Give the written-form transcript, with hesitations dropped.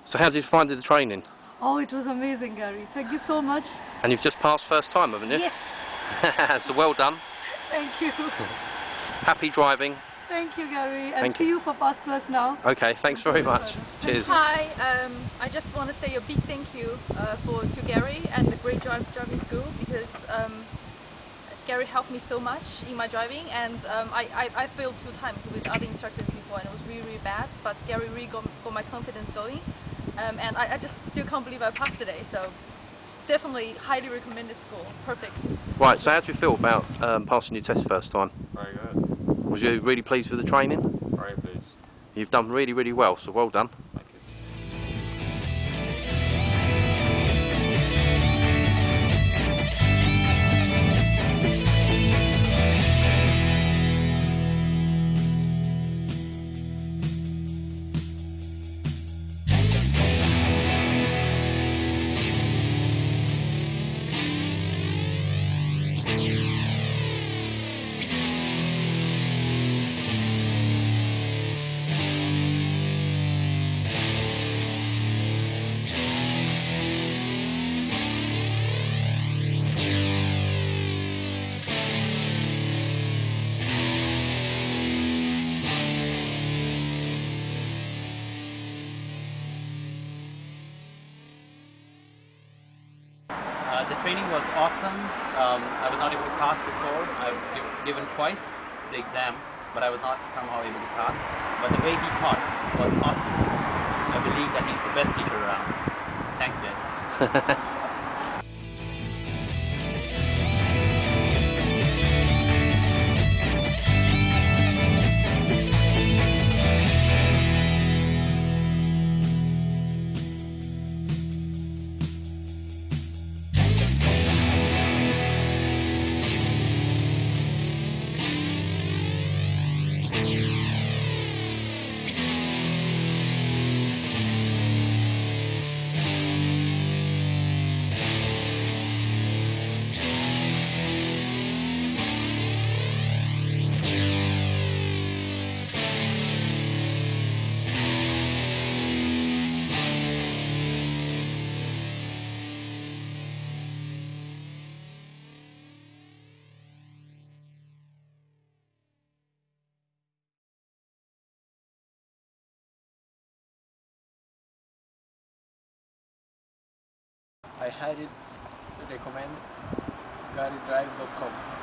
So how did you find the training? Oh, it was amazing, Gary. Thank you so much. And you've just passed first time, haven't you? Yes. So well done. Thank you. Happy driving. Thank you, Gary. And Thank see you. you for Pass Plus now. Okay, thanks very much. Cheers. Hi, I just want to say a big thank you to Gary and the great driving school, because Gary helped me so much in my driving, and I failed 2 times with other instructors before, and it was really, really bad, but Gary really got my confidence going, and I just still can't believe I passed today, so it's definitely highly recommended school. Perfect. Right, so how do you feel about passing your test first time? Very good. Was you really pleased with the training? Very pleased. You've done really, really well, so well done. Thank you. The training was awesome. I was not able to pass before. I've given twice the exam, but I was not somehow able to pass. But the way he taught was awesome. I believe that he's the best teacher around. Thanks, Jay. I highly recommend GR8Drive.com.